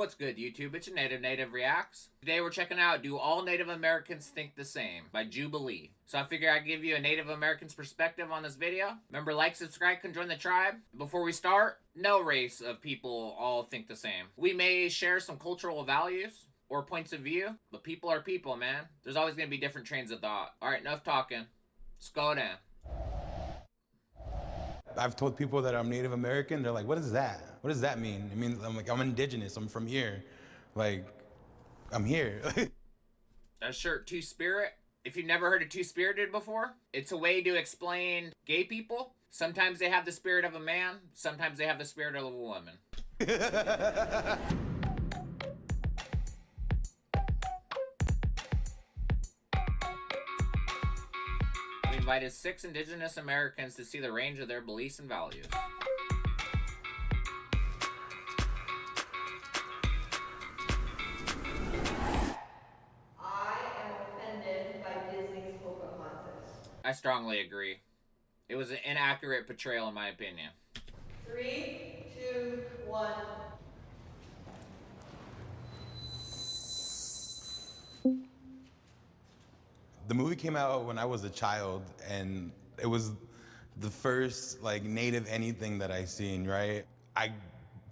What's good, YouTube? It's your Native Reacts. Today we're checking out Do All Native Americans Think the Same by Jubilee. So I figure I'd give you a Native American's perspective on this video. Remember, like, subscribe, and join the tribe. Before we start, no race of people all think the same. We may share some cultural values or points of view, but people are people, man. There's always going to be different trains of thought. Alright, enough talking. Let's go down. I've told people that I'm Native American, they're like, what is that? What does that mean? It means I'm like, I'm indigenous, I'm from here. Like, I'm here. That shirt, Two-Spirit. If you've never heard of Two-Spirited before, it's a way to explain gay people. Sometimes they have the spirit of a man, sometimes they have the spirit of a woman. We invited 6 indigenous Americans to see the range of their beliefs and values. I am offended by Disney's Pocahontas. I strongly agree. It was an inaccurate portrayal in my opinion. 3, 2, 1. The movie came out when I was a child, and it was the first like Native anything that I seen, right? I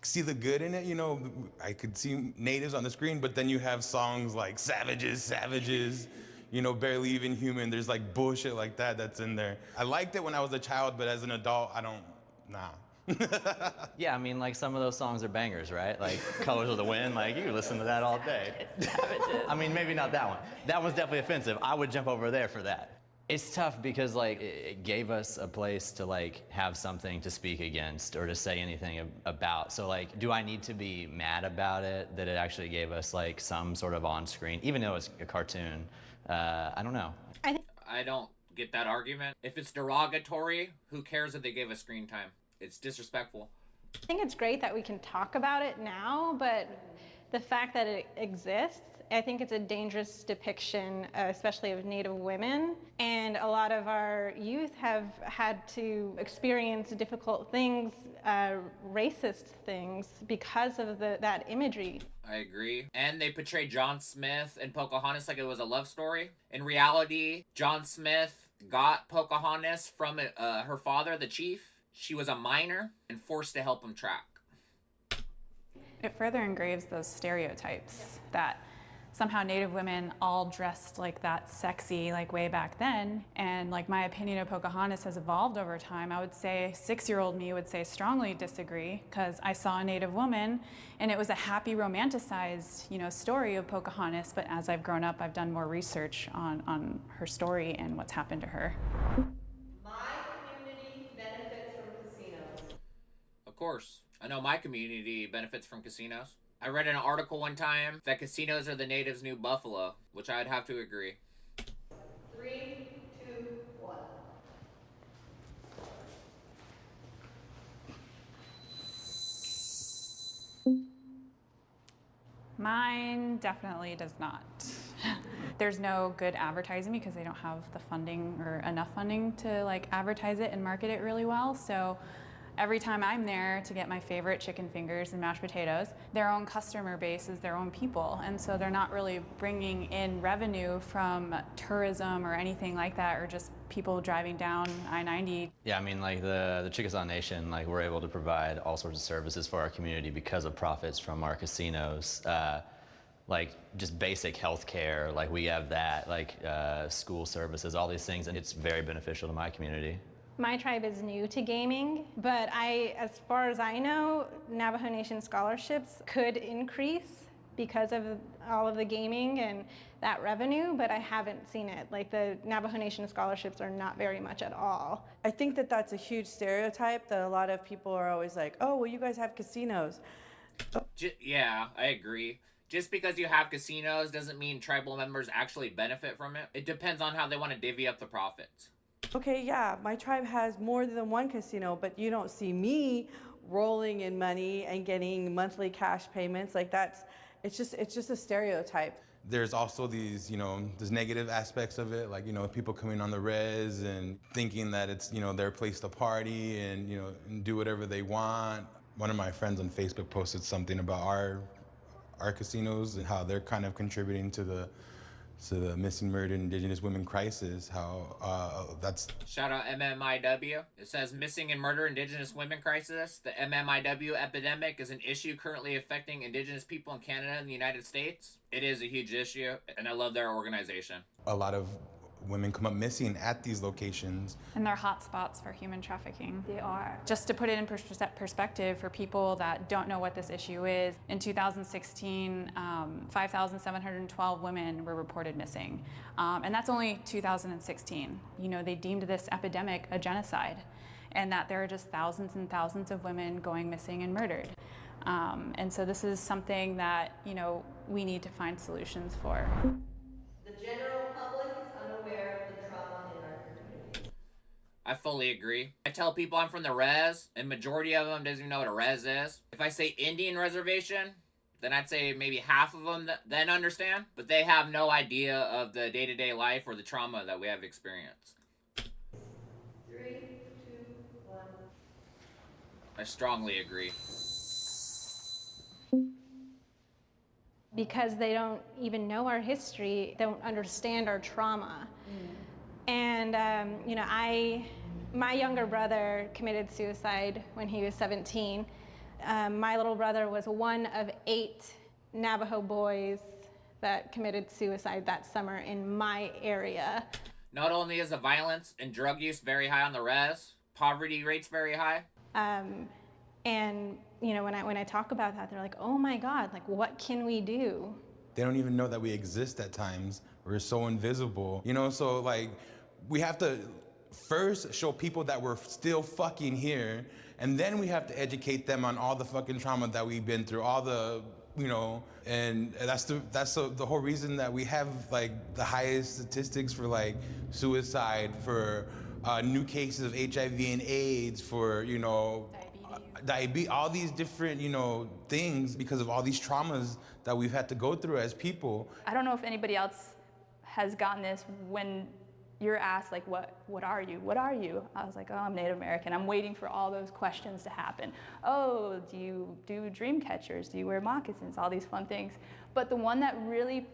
see the good in it, you know, I could see natives on the screen, but then you have songs like Savages, Savages, you know, Barely Even Human. There's like bullshit like that that's in there. I liked it when I was a child, but as an adult, I don't, nah. Yeah, I mean, like some of those songs are bangers, right? Like Colors of the Wind, like you listen to that all day. I mean, maybe not that one. That one's definitely offensive. I would jump over there for that. It's tough because like it gave us a place to like have something to speak against or to say anything about. So like, do I need to be mad about it that it actually gave us like some sort of on-screen, even though it's a cartoon? I don't know. I don't get that argument. If it's derogatory, who cares if they gave us screen time? It's disrespectful. I think it's great that we can talk about it now, but the fact that it exists, I think it's a dangerous depiction, especially of Native women. And a lot of our youth have had to experience difficult things, racist things, because of that imagery. I agree. And they portrayed John Smith and Pocahontas like it was a love story. In reality, John Smith got Pocahontas from her father, the chief. She was a minor and forced to help him track. It further engraves those stereotypes that somehow Native women all dressed like that sexy like way back then, and like my opinion of Pocahontas has evolved over time. I would say 6-year-old me would say strongly disagree, because I saw a Native woman and it was a happy romanticized, you know, story of Pocahontas, but as I've grown up I've done more research on her story and what's happened to her. Of course. I know my community benefits from casinos. I read in an article one time that casinos are the natives' new buffalo, which I'd have to agree. 3, 2, 1. Mine definitely does not. There's no good advertising because they don't have the funding or enough funding to like advertise it and market it really well. So every time I'm there to get my favorite chicken fingers and mashed potatoes, their own customer base is their own people. And so they're not really bringing in revenue from tourism or anything like that, or just people driving down I-90. Yeah, I mean, like the Chickasaw Nation, like we're able to provide all sorts of services for our community because of profits from our casinos. Like just basic health care, like we have that, like school services, all these things, and it's very beneficial to my community. My tribe is new to gaming, but as far as I know, Navajo Nation scholarships could increase because of all of the gaming and that revenue, but I haven't seen it. Like the Navajo Nation scholarships are not very much at all. I think that that's a huge stereotype that a lot of people are always like, oh, well, you guys have casinos. Yeah, I agree. Just because you have casinos doesn't mean tribal members actually benefit from it. It depends on how they want to divvy up the profits. Okay, yeah, my tribe has more than one casino, but you don't see me rolling in money and getting monthly cash payments. Like it's just a stereotype. There's also these, you know, there's negative aspects of it, like, you know, people coming on the res and thinking that it's, you know, their place to party and, you know, and do whatever they want. One of my friends on Facebook posted something about our casinos and how they're kind of contributing to the missing, murdered Indigenous women crisis. How that's Shout out MMIW. It says missing and murder Indigenous women crisis. The MMIW epidemic is an issue currently affecting Indigenous people in Canada and the United States. It is a huge issue, and I love their organization. a lot of women come up missing at these locations. And they're hot spots for human trafficking. They are. Just to put it in perspective for people that don't know what this issue is, in 2016, 5,712 women were reported missing. And that's only 2016. You know, they deemed this epidemic a genocide, and that there are just thousands and thousands of women going missing and murdered. And so this is something that, you know, we need to find solutions for. The general public is unaware of the trauma in our community. I fully agree. I tell people I'm from the res, and majority of them doesn't even know what a res is. If I say Indian reservation, then I'd say maybe half of them then understand, but they have no idea of the day-to-day life or the trauma that we have experienced. 3, 2, 1. I strongly agree. Because they don't even know our history, don't understand our trauma. And you know, my younger brother committed suicide when he was 17. My little brother was one of 8 Navajo boys that committed suicide that summer in my area. Not only is the violence and drug use very high on the res, poverty rates very high. And you know, when I talk about that, they're like, "Oh my God! Like, what can we do?" They don't even know that we exist at times. We're so invisible, you know. So like, we have to first show people that we're still fucking here, and then we have to educate them on all the fucking trauma that we've been through, all the, you know, and that's the whole reason that we have like the highest statistics for like suicide, for new cases of HIV and AIDS, for, you know, diabetes, all these different, you know, things, because of all these traumas that we've had to go through as people. I don't know if anybody else has gotten this when you're asked, like, what are you? What are you? I was like, oh, I'm Native American. I'm waiting for all those questions to happen. Oh, do you do dream catchers? Do you wear moccasins? All these fun things. But the one that really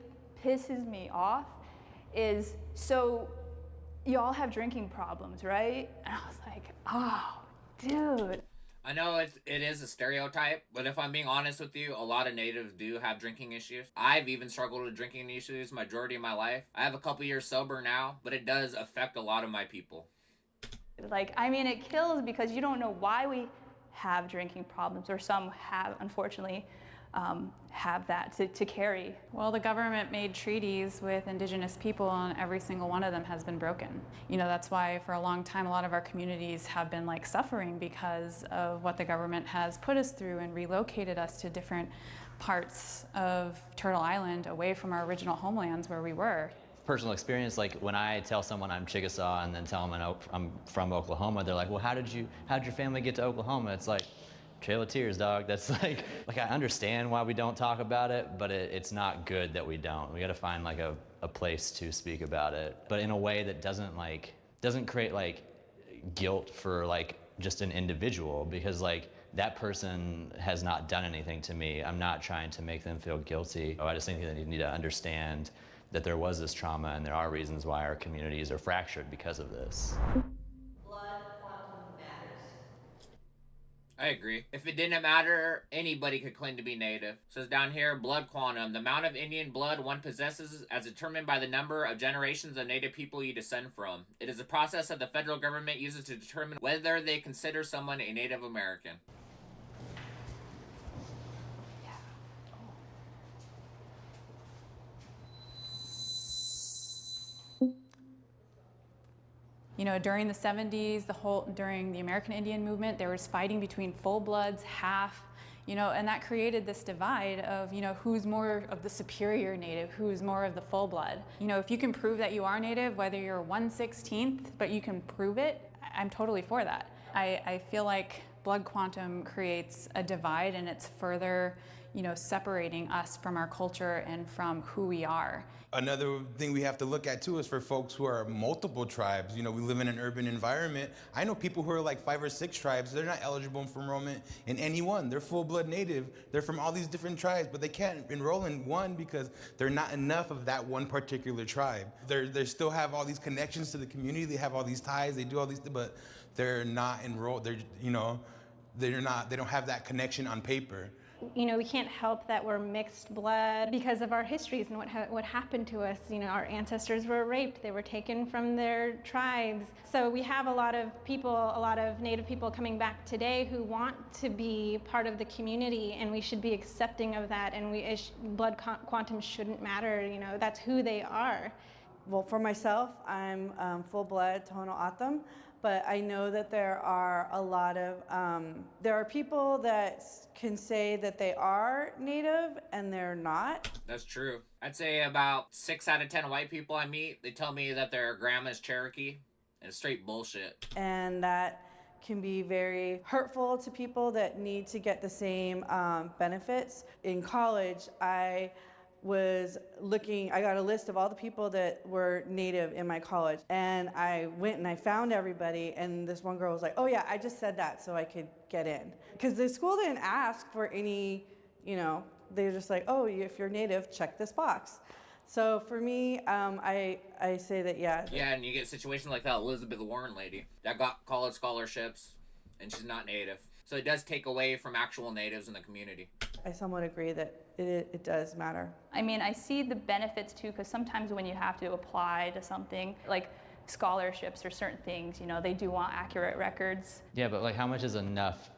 pisses me off is, so you all have drinking problems, right? And I was like, oh, dude. I know it is a stereotype, but if I'm being honest with you, a lot of natives do have drinking issues. I've even struggled with drinking issues majority of my life. I have a couple years sober now, but it does affect a lot of my people. Like, I mean, it kills because you don't know why we have drinking problems, or some have, unfortunately, have that to carry. Well, the government made treaties with Indigenous people, and every single one of them has been broken. You know, that's why for a long time a lot of our communities have been like suffering because of what the government has put us through and relocated us to different parts of Turtle Island away from our original homelands where we were. Personal experience, like when I tell someone I'm Chickasaw and then tell them I'm from Oklahoma, they're like, well, how'd your family get to Oklahoma? It's like, Trail of Tears, dog. That's like I understand why we don't talk about it, but it's not good that we don't. We got to find like a place to speak about it, but in a way that doesn't create like guilt for like just an individual, because like that person has not done anything to me. I'm not trying to make them feel guilty. I just think that they need to understand that there was this trauma and there are reasons why our communities are fractured because of this. I agree. If it didn't matter, anybody could claim to be native. It says down here, blood quantum. The amount of Indian blood one possesses as determined by the number of generations of native people you descend from. It is a process that the federal government uses to determine whether they consider someone a Native American. You know, during the 70s, during the American Indian movement, there was fighting between full-bloods, half, you know, and that created this divide of, you know, who's more of the superior Native, who's more of the full-blood. You know, if you can prove that you are Native, whether you're 1/16th, but you can prove it, I'm totally for that. I feel like blood quantum creates a divide, and it's further, you know, separating us from our culture and from who we are. Another thing we have to look at too is for folks who are multiple tribes. You know, we live in an urban environment. I know people who are like 5 or 6 tribes. They're not eligible for enrollment in any one. They're full-blood Native. They're from all these different tribes, but they can't enroll in one because they're not enough of that one particular tribe. They still have all these connections to the community. They have all these ties. They do all these, but they're not enrolled. They're, you know, they don't have that connection on paper. You know, we can't help that we're mixed blood because of our histories and what happened to us. You know, our ancestors were raped, they were taken from their tribes. So we have a lot of people, a lot of Native people coming back today who want to be part of the community, and we should be accepting of that, and blood quantum shouldn't matter. You know, that's who they are. Well, for myself, I'm full-blood Tohono O'odham, but I know that there are a lot of, there are people that can say that they are Native and they're not. That's true. I'd say about 6 out of 10 white people I meet, they tell me that their grandma's Cherokee, and it's straight bullshit. And that can be very hurtful to people that need to get the same benefits. In college, I got a list of all the people that were Native in my college, and I went and I found everybody, and this one girl was like, oh yeah, I just said that so I could get in. Because the school didn't ask for any, you know, they're just like, oh, if you're Native, check this box. So for me, I say that, yeah. Yeah, and you get situations like that Elizabeth Warren lady that got college scholarships, and she's not Native. So it does take away from actual Natives in the community. I somewhat agree that it does matter. I mean, I see the benefits too, because sometimes when you have to apply to something like scholarships or certain things, you know, they do want accurate records. Yeah, but like how much is enough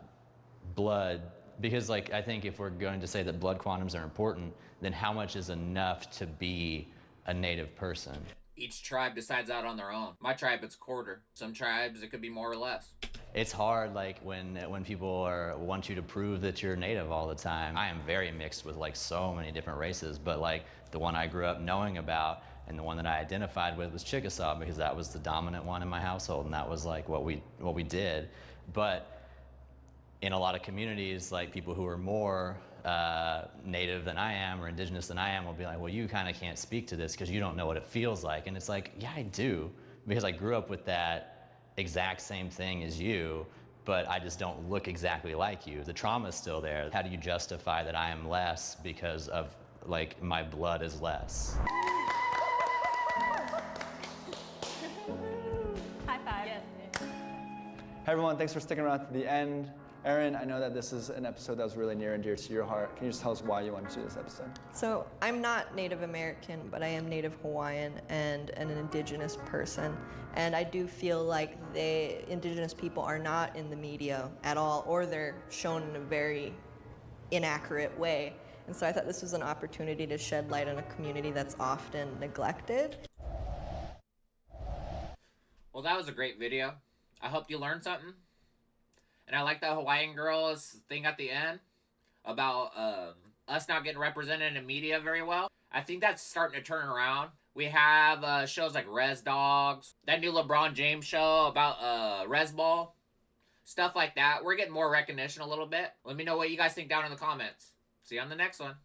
blood? Because like I think if we're going to say that blood quantums are important, then how much is enough to be a Native person? Each tribe decides out on their own. My tribe, it's quarter. Some tribes, it could be more or less. It's hard, like when people want you to prove that you're Native all the time. I am very mixed with like so many different races, but like the one I grew up knowing about and the one that I identified with was Chickasaw, because that was the dominant one in my household, and that was like what we did. But in a lot of communities, like people who are more Native than I am or indigenous than I am will be like, well, you kind of can't speak to this because you don't know what it feels like. And it's like, yeah, I do, because I grew up with that exact same thing as you, but I just don't look exactly like you. The trauma is still there. How do you justify that I am less because of like my blood is less? High five. Yes. Hey everyone, thanks for sticking around to the end. Erin, I know that this is an episode that was really near and dear to your heart. Can you just tell us why you wanted to do this episode? So I'm not Native American, but I am Native Hawaiian and an indigenous person. And I do feel like indigenous people are not in the media at all, or they're shown in a very inaccurate way. And so I thought this was an opportunity to shed light on a community that's often neglected. Well, that was a great video. I hope you learned something. And I like the Hawaiian girls thing at the end about us not getting represented in media very well. I think that's starting to turn around. We have shows like Res Dogs, that new LeBron James show about Res Ball, stuff like that. We're getting more recognition a little bit. Let me know what you guys think down in the comments. See you on the next one.